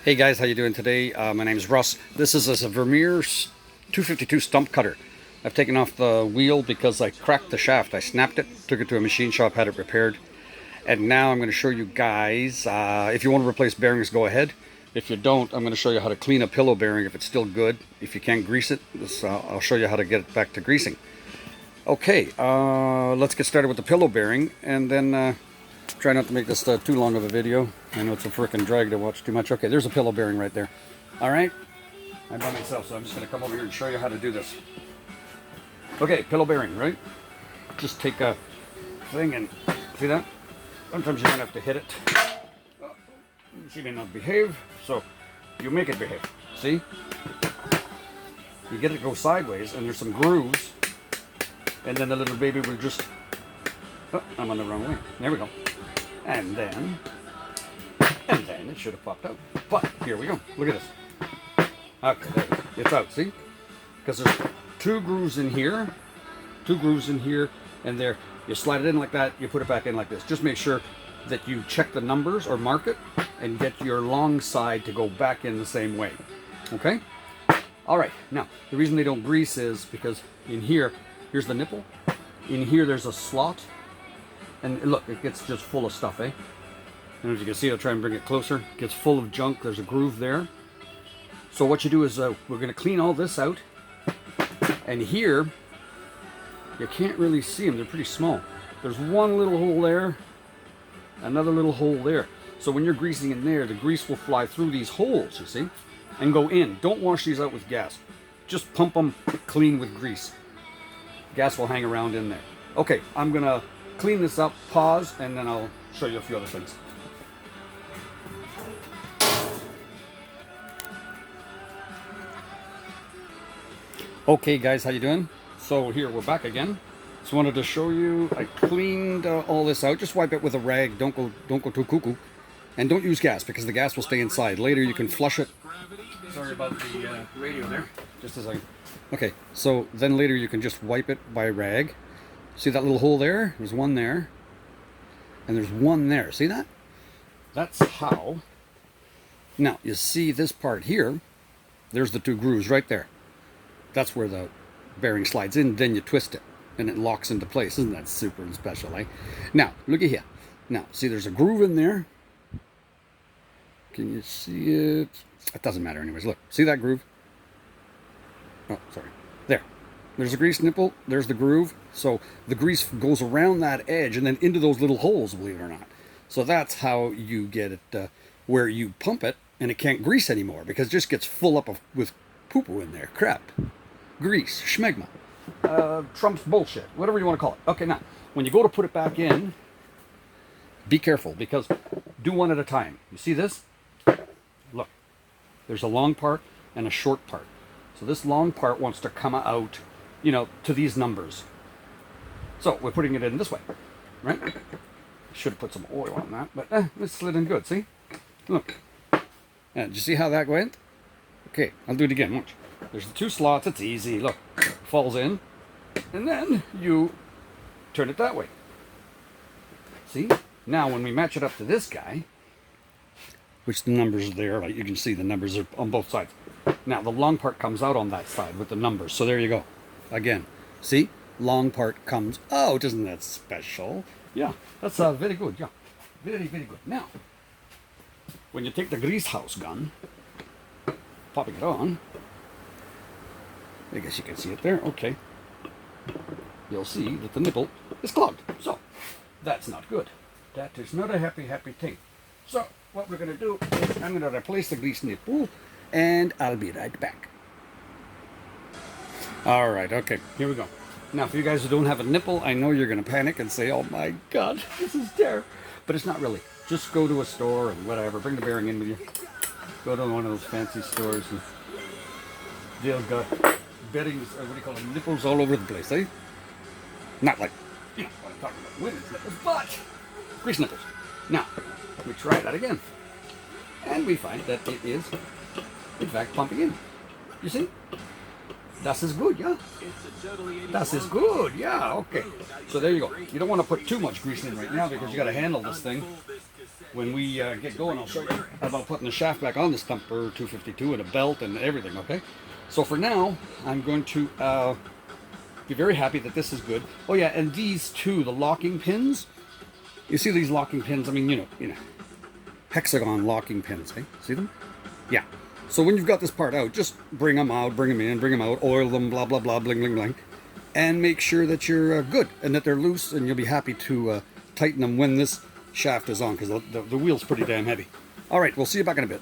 Hey guys, how you doing today? My name is Russ. This is a Vermeer 252 stump cutter. I've taken off the wheel because I cracked the shaft. I snapped it, took it to a machine shop, had it repaired. And now I'm going to show you guys, if you want to replace bearings, go ahead. If you don't, I'm going to show you how to clean a pillow bearing if it's still good. If you can't grease it, I'll show you how to get it back to greasing. Okay, let's get started with the pillow bearing, and then try not to make this too long of a video. I know it's a frickin' drag to watch too much. Okay, there's a pillow bearing right there. All right, I'm by myself, so I'm just going to come over here and show you how to do this. Okay, pillow bearing, right? Just take a thing and see that? Sometimes you're going to have to hit it. She may not behave, so you make it behave. See? You get it to go sideways, and there's some grooves, and then the little baby will just... Oh, I'm on the wrong way. There we go. And then it should have popped out. But here we go. Look at this. Okay, there it is. It's out, see? Because there's two grooves in here, and there. You slide it in like that, you put it back in like this. Just make sure that you check the numbers or mark it and get your long side to go back in the same way. Okay? All right. Now, the reason they don't grease is because in here, here's the nipple. In here, there's a slot. And look, it gets just full of stuff, eh? And as you can see, I'll try and bring it closer. It gets full of junk. There's a groove there. So what you do is we're going to clean all this out. And here, you can't really see them. They're pretty small. There's one little hole there, another little hole there. So when you're greasing in there, the grease will fly through these holes, you see, and go in. Don't wash these out with gas. Just pump them clean with grease. Gas will hang around in there. Okay, I'm going to clean this up, pause, and then I'll show you a few other things. Okay guys, how you doing? So here, we're back again. Just wanted to show you, I cleaned all this out. Just wipe it with a rag, don't go too cuckoo. And don't use gas, because the gas will stay inside. Later you can flush it. Sorry about the radio there, just a second. Okay, so then later you can just wipe it by rag. See that little hole there? There's one there. And there's one there. See that? That's how. Now, you see this part here. There's the two grooves right there. That's where the bearing slides in. Then you twist it. And it locks into place. Isn't that super and special, eh? Now, look at here. Now, see there's a groove in there. Can you see it? It doesn't matter anyways. Look. See that groove? Oh, sorry. There. There's a grease nipple, there's the groove. So the grease goes around that edge and then into those little holes, believe it or not. So that's how you get it where you pump it and it can't grease anymore because it just gets full up with poo-poo in there. Crap. Grease. Schmegma. Trump's bullshit. Whatever you want to call it. Okay, now, when you go to put it back in, be careful because do one at a time. You see this? Look. There's a long part and a short part. So this long part wants to come out, you know, to these numbers. So we're putting it in this way, right? Should have put some oil on that, but it slid in good, see? Look. Did you see how that went? Okay, I'll do it again, watch. There's the two slots, it's easy, look. Falls in, and then you turn it that way. See? Now when we match it up to this guy, which the numbers are there, like you can see the numbers are on both sides. Now the long part comes out on that side with the numbers, so there you go. Again, see? Long part comes out. Isn't that special? Yeah, that's very good. Yeah, very, very good. Now, when you take the grease house gun, popping it on, I guess you can see it there. Okay. You'll see that the nipple is clogged. So, that's not good. That is not a happy, happy thing. So, what we're going to do is I'm going to replace the grease nipple, and I'll be right back. All right, okay, here we go. Now, for you guys who don't have a nipple, I know you're going to panic and say, oh my God, this is terrible. But it's not really. Just go to a store and whatever, bring the bearing in with you. Go to one of those fancy stores and they've got bearings, what do you call them, nipples all over the place, eh? Not like, you know, what I'm talking about, women's nipples, but grease nipples. Now, we try that again. And we find that it is, in fact, pumping in. You see? Das is good, yeah? Das is good, yeah, okay. So there you go. You don't want to put too much grease in right now because you got to handle this thing. when we get going, I'll show you about putting the shaft back on the stumper 252 and a belt and everything, okay? So for now, I'm going to be very happy that this is good. Oh yeah, and these two, the locking pins, you see these locking pins? I mean, you know, hexagon locking pins, eh? See them? Yeah. So when you've got this part out, just bring them out, bring them in, bring them out, oil them, blah, blah, blah, bling, bling, bling, and make sure that you're good and that they're loose, and you'll be happy to tighten them when this shaft is on, because the wheel's pretty damn heavy. All right, we'll see you back in a bit.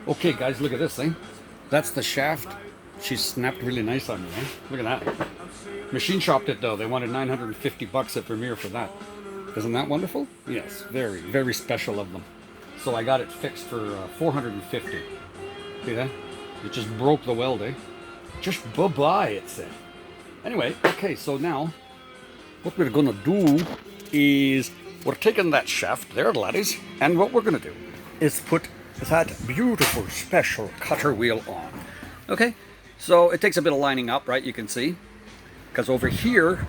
Okay, guys, look at this thing. That's the shaft. She snapped really nice on me, eh? Look at that. Machine shopped it, though. They wanted $950 at Vermeer for that. Isn't that wonderful? Yes, very, very special of them. So I got it fixed for $450. See that? It just broke the weld, eh? Just bye-bye, it said. Anyway, okay, so now what we're going to do is we're taking that shaft there, laddies, and what we're going to do is put that beautiful special cutter wheel on. Okay, so it takes a bit of lining up, right? You can see, because over here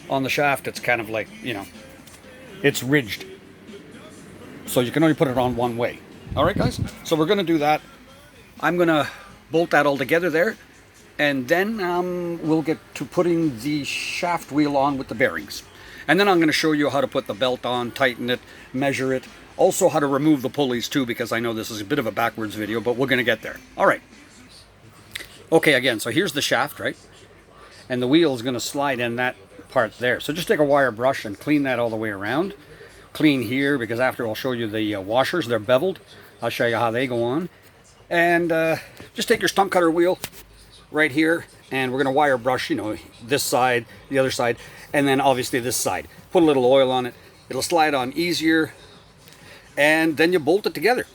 on the shaft, it's kind of like, you know, it's ridged. So you can only put it on one way. All right, guys? So we're going to do that. I'm going to bolt that all together there. And then we'll get to putting the shaft wheel on with the bearings. And then I'm going to show you how to put the belt on, tighten it, measure it. Also how to remove the pulleys too, because I know this is a bit of a backwards video, but we're going to get there. All right. Okay, again, so here's the shaft, right? And the wheel is going to slide in that part there. So just take a wire brush and clean that all the way around. Clean here, because after I'll show you the washers. They're beveled. I'll show you how they go on. And just take your stump cutter wheel right here, and we're going to wire brush, you know, this side, the other side, and then obviously this side. Put a little oil on it. It'll slide on easier, and then you bolt it together.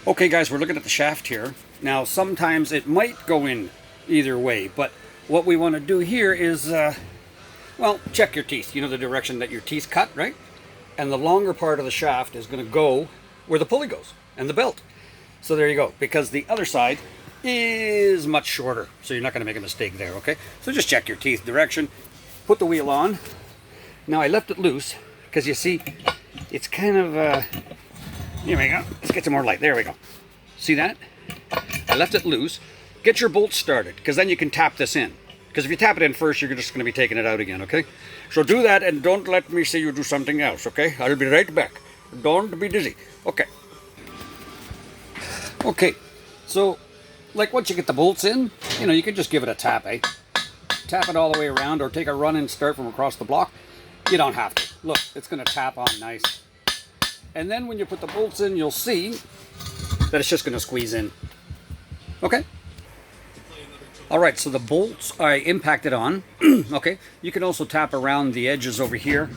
Okay, guys, we're looking at the shaft here. Now, sometimes it might go in either way, but what we want to do here is, well, check your teeth. You know the direction that your teeth cut, right? And the longer part of the shaft is going to go where the pulley goes, and the belt. So there you go, because the other side is much shorter, so you're not going to make a mistake there, okay? So just check your teeth direction, put the wheel on. Now I left it loose, because you see, it's kind of, here we go, let's get some more light, there we go. See that? I left it loose. Get your bolts started, because then you can tap this in. Because if you tap it in first, you're just going to be taking it out again, okay? So do that, and don't let me see you do something else, okay? I'll be right back. Don't be dizzy. Okay. Okay, so, like once you get the bolts in, you know, you can just give it a tap, eh? Tap it all the way around, or take a run and start from across the block. You don't have to. Look, it's going to tap on nice. And then when you put the bolts in, you'll see that it's just going to squeeze in. Okay? Alright, so the bolts I impacted on. Okay, you can also tap around the edges over here,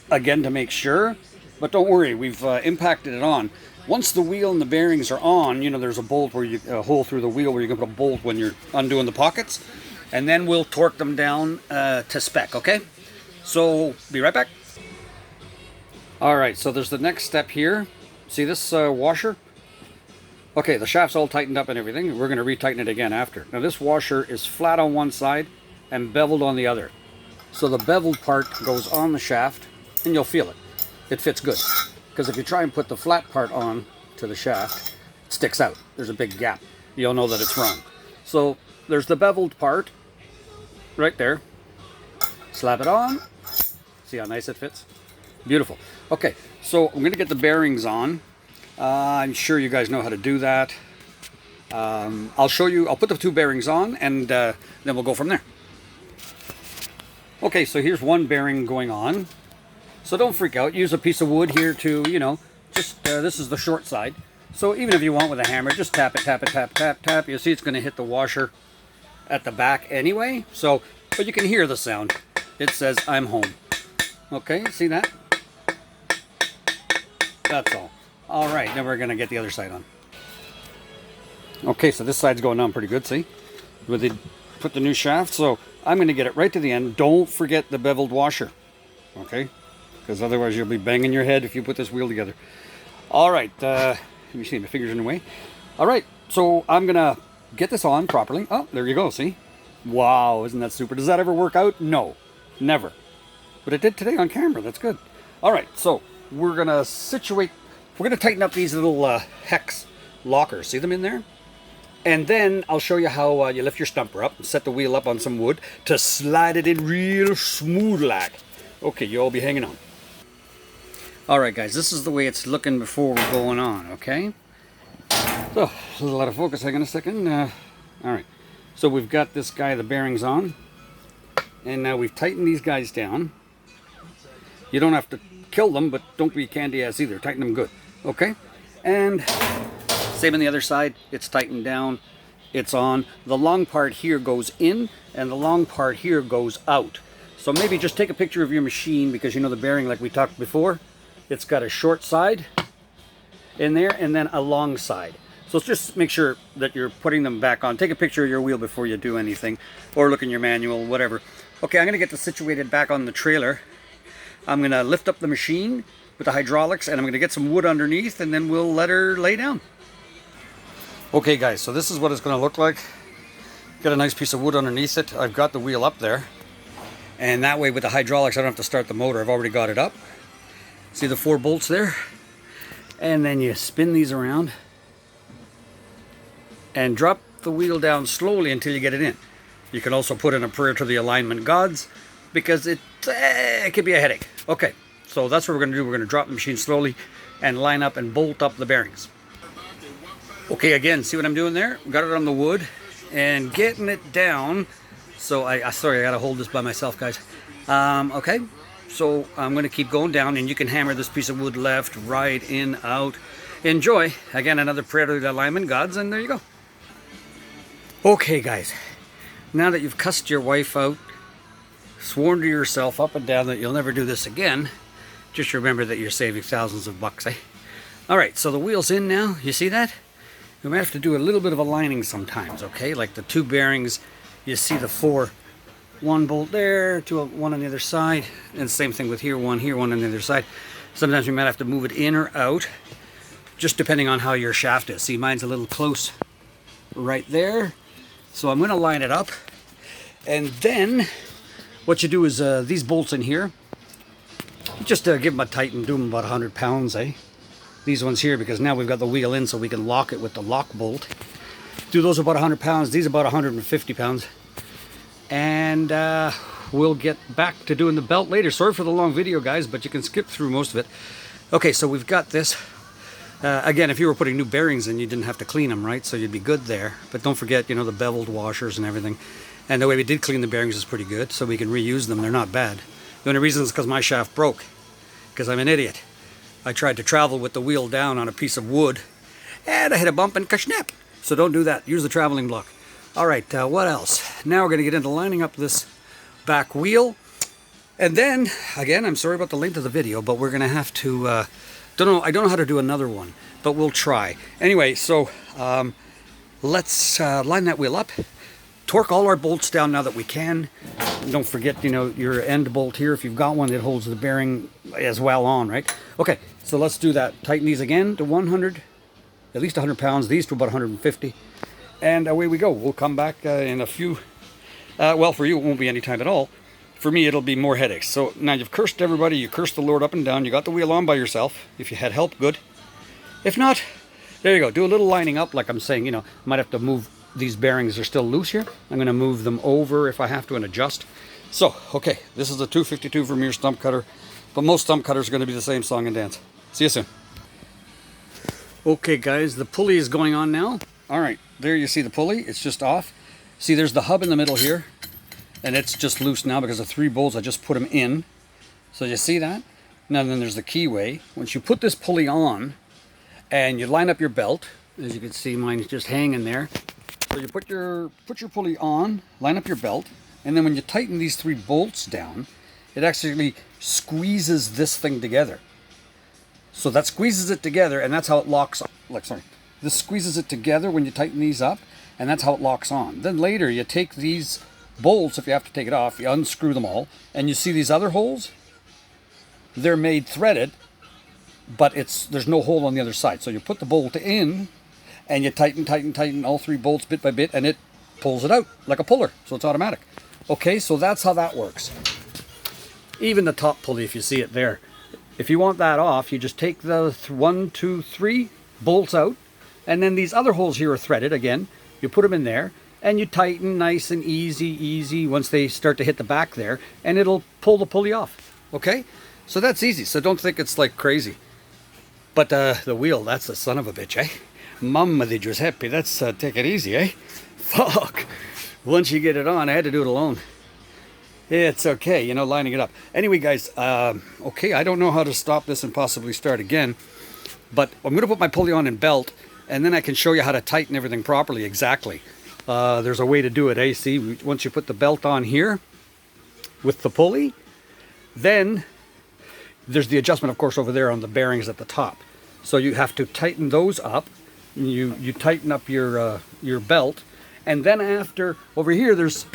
again, to make sure. But don't worry, we've impacted it on. Once the wheel and the bearings are on, you know, there's a bolt where you, a hole through the wheel where you can put a bolt when you're undoing the pockets. And then we'll torque them down to spec, okay? So, be right back. Alright, so there's the next step here. See this washer? Okay, the shaft's all tightened up and everything. We're going to retighten it again after. Now this washer is flat on one side and beveled on the other. So the beveled part goes on the shaft, and you'll feel it. It fits good. Because if you try and put the flat part on to the shaft, it sticks out. There's a big gap. You'll know that it's wrong. So there's the beveled part right there. Slap it on. See how nice it fits? Beautiful. Okay, so I'm going to get the bearings on. I'm sure you guys know how to do that. I'll show you. I'll put the two bearings on, and then we'll go from there. Okay, so here's one bearing going on. So don't freak out. Use a piece of wood here to, you know, just, this is the short side. So even if you want with a hammer, just tap it, tap it, tap, tap, tap. You'll see it's going to hit the washer at the back anyway. So, but you can hear the sound. It says, I'm home. Okay, see that? That's all. All right, then we're going to get the other side on. Okay, so this side's going on pretty good, see? With the, put the new shaft. So I'm going to get it right to the end. Don't forget the beveled washer. Okay? Because otherwise you'll be banging your head if you put this wheel together. All right, let me see, my finger's in the way. All right, so I'm going to get this on properly. Oh, there you go, see? Wow, isn't that super? Does that ever work out? No, never. But it did today on camera. That's good. All right, so we're going to tighten up these little hex lockers. See them in there? And then I'll show you how you lift your stumper up and set the wheel up on some wood to slide it in real smooth like. Okay, you all be hanging on. All right, guys, this is the way it's looking before we're going on, okay? So, a little out of focus. Hang on a second. All right, so we've got this guy, the bearings on. And now we've tightened these guys down. You don't have to kill them, but don't be candy ass either. Tighten them good, okay? And same on the other side. It's tightened down. It's on. The long part here goes in, and the long part here goes out. So maybe just take a picture of your machine, because you know the bearing, like we talked before, it's got a short side in there and then a long side. So just make sure that you're putting them back on. Take a picture of your wheel before you do anything, or look in your manual, whatever. Okay, I'm going to get this situated back on the trailer. I'm going to lift up the machine with the hydraulics, and I'm going to get some wood underneath, and then we'll let her lay down. Okay guys, so this is what it's going to look like. Got a nice piece of wood underneath it. I've got the wheel up there. And that way with the hydraulics I don't have to start the motor. I've already got it up. See the 4 bolts there? And then you spin these around. And drop the wheel down slowly until you get it in. You can also put in a prayer to the alignment gods, because it could be a headache. Okay, so that's what we're going to do. We're going to drop the machine slowly and line up and bolt up the bearings. Okay, again, see what I'm doing there? Got it on the wood and getting it down. So sorry, I got to hold this by myself, guys. Okay, so I'm going to keep going down, and you can hammer this piece of wood left, right, in, out. Enjoy. Again, another prayer to the alignment gods, and there you go. Okay, guys. Now that you've cussed your wife out, sworn to yourself up and down that you'll never do this again, just remember that you're saving thousands of bucks, eh? All right, so the wheel's in now. You see that? We might have to do a little bit of aligning sometimes, okay? Like the 2 bearings, you see the 4, 1 bolt there, 1 on the other side, and same thing with here, 1 on the other side. Sometimes we might have to move it in or out, just depending on how your shaft is. See, mine's a little close right there. So I'm going to line it up, and then what you do is these bolts in here, just give them a tighten, do them about 100 pounds, eh? These ones here, because now we've got the wheel in so we can lock it with the lock bolt. Do those about 100 pounds, these about 150 pounds. And we'll get back to doing the belt later. Sorry for the long video, guys, but you can skip through most of it. Okay, so we've got this. Again, if you were putting new bearings in, you didn't have to clean them, right? So you'd be good there. But don't forget, you know, the beveled washers and everything. And the way we did clean the bearings is pretty good, so we can reuse them. They're not bad. The only reason is because my shaft broke, because I'm an idiot. I tried to travel with the wheel down on a piece of wood, and I hit a bump and ka-snap. So don't do that. Use the traveling block. All right, what else? Now we're going to get into lining up this back wheel. And then, again, I'm sorry about the length of the video, but we're going to have to... I don't know how to do another one, but we'll try. Anyway, so let's line that wheel up. Torque all our bolts down now that we can. Don't forget, you know, your end bolt here, if you've got one that holds the bearing as well on, right? Okay, so let's do that. Tighten these again to 100, at least 100 pounds. These to about 150. And away we go. We'll come back in a few... well, for you, it won't be any time at all. For me, it'll be more headaches. So now you've cursed everybody. You cursed the Lord up and down. You got the wheel on by yourself. If you had help, good. If not, there you go. Do a little lining up, like I'm saying. You know, might have to move these bearings. Are still loose here. I'm going to move them over if I have to and adjust. So, okay, this is a 252 Vermeer stump cutter. But most stump cutters are going to be the same song and dance. See you soon. Okay, guys, the pulley is going on now. All right, there you see the pulley. It's just off. See, there's the hub in the middle here. And it's just loose now because of 3 bolts. I just put them in. So you see that? Now then there's the keyway. Once you put this pulley on and you line up your belt, as you can see, mine's just hanging there. So you put your pulley on, line up your belt, and then when you tighten these 3 bolts down, it actually squeezes this thing together. So that squeezes it together, and that's how it locks up. This squeezes it together when you tighten these up, and that's how it locks on. Then later you take these bolts, if you have to take it off, you unscrew them all, and you see these other holes? They're made threaded, but there's no hole on the other side. So you put the bolt in, and you tighten all 3 bolts bit by bit, and it pulls it out like a puller, so it's automatic. Okay, so that's how that works. Even the top pulley, if you see it there. If you want that off, you just take the 1, 2, 3 bolts out, and then these other holes here are threaded again. You put them in there, and you tighten nice and easy once they start to hit the back there, and it'll pull the pulley off. Okay? So that's easy. So don't think it's like crazy. But the wheel, that's the son of a bitch, eh? Mamma di Giuseppe, that's take it easy, eh? Fuck. Once you get it on, I had to do it alone. It's okay, you know, lining it up. Anyway, guys, okay, I don't know how to stop this and possibly start again, but I'm going to put my pulley on in belt, and then I can show you how to tighten everything properly exactly. There's a way to do it, eh? See, once you put the belt on here with the pulley, then there's the adjustment, of course, over there on the bearings at the top. So you have to tighten those up. You tighten up your belt, and then after, over here, there's,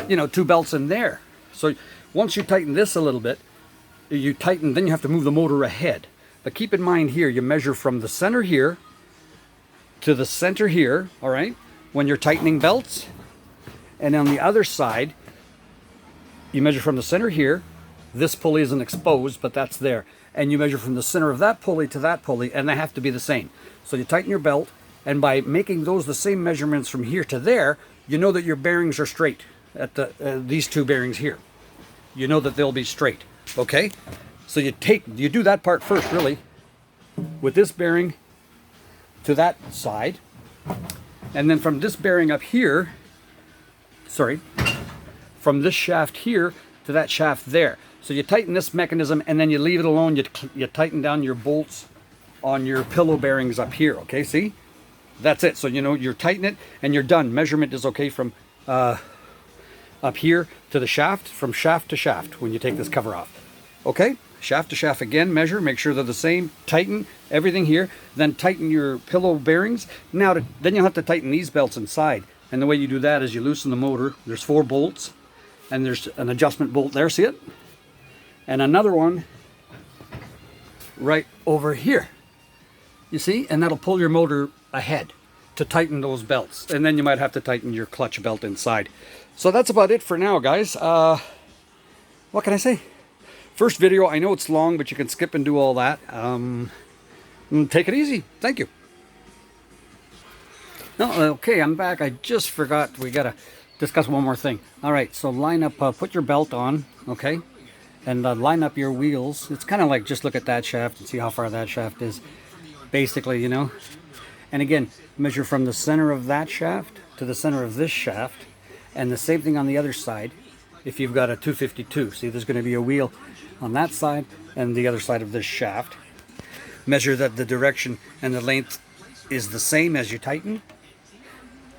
you know, 2 belts in there. So once you tighten this a little bit, you tighten, then you have to move the motor ahead. But keep in mind here, you measure from the center here to the center here, all right, when you're tightening belts. And on the other side, you measure from the center here. This pulley isn't exposed, but that's there. And you measure from the center of that pulley to that pulley, and they have to be the same. So you tighten your belt, and by making those the same measurements from here to there, you know that your bearings are straight at these 2 bearings here. You know that they'll be straight, okay? So you do that part first, really, with this bearing to that side, and then from this bearing up here, from this shaft here to that shaft there. So you tighten this mechanism, and then you leave it alone. You tighten down your bolts on your pillow bearings up here, okay? See? That's it. So, you know, you tighten it, and you're done. Measurement is okay from up here to the shaft, from shaft to shaft when you take this cover off. Okay? Shaft to shaft again, measure, make sure they're the same, tighten everything here, then tighten your pillow bearings. Now, then you'll have to tighten these belts inside. And the way you do that is you loosen the motor. There's 4 bolts, and there's an adjustment bolt there, see it? And another one right over here. You see? And that'll pull your motor ahead to tighten those belts. And then you might have to tighten your clutch belt inside. So that's about it for now, guys. What can I say? First video, I know it's long, but you can skip and do all that. Take it easy. Thank you. No, okay, I'm back. I just forgot. We got to discuss one more thing. All right, so line up, put your belt on, okay? And line up your wheels. It's kind of like just look at that shaft and see how far that shaft is. Basically, you know. And again, measure from the center of that shaft to the center of this shaft. And the same thing on the other side. If you've got a 252, see there's going to be a wheel on that side and the other side of this shaft. Measure that the direction and the length is the same as you tighten.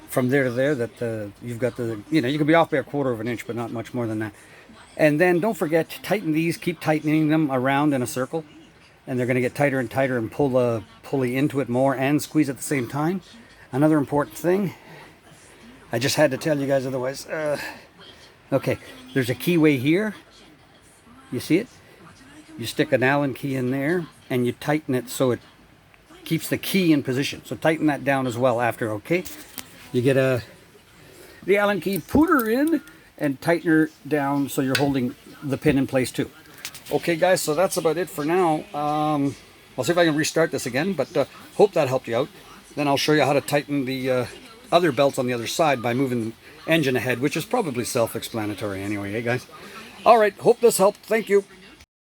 From there to there, that you've got the, you know, you can be off by a 1/4 of an inch, but not much more than that. And then don't forget to tighten these, keep tightening them around in a circle. And they're going to get tighter and tighter, and pull the pulley into it more and squeeze at the same time. Another important thing, I just had to tell you guys, otherwise, okay, there's a keyway here. You see it? You stick an Allen key in there, and you tighten it so it keeps the key in position. So tighten that down as well after, okay? You get the Allen key, put her in, and tighten her down so you're holding the pin in place too. Okay, guys, so that's about it for now. I'll see if I can restart this again, but hope that helped you out. Then I'll show you how to tighten the other belts on the other side by moving the engine ahead, which is probably self-explanatory anyway, eh, guys? All right, hope this helped. Thank you.